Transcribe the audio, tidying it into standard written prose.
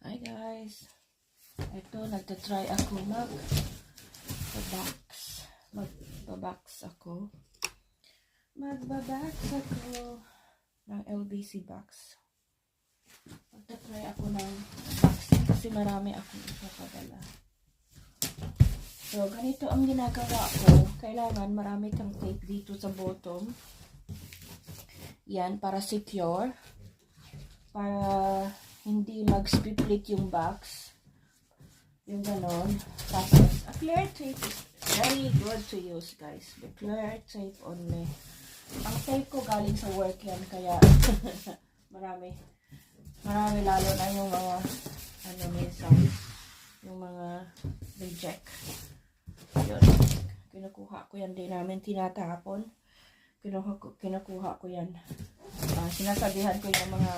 Hi guys. Ito, nagtatry ako magbabox ako. Magbabox ako ng LBC box. Magtatry ako ng box kasi marami akong ipapadala. So, ganito ang ginagawa ko. Kailangan marami kang tape dito sa bottom. Yan, para secure. Para hindi mag-split yung box. Yung ganon. Tapos, a clear tape is very good to use, guys. The clear tape only. Ang tape ko galing sa work yan, kaya marami lalo na yung mga minsan, yung mga reject. Yun. Kinukuha ko yan, din namin tinatapon. Kinukuha ko yan. Sinasabihan ko yung mga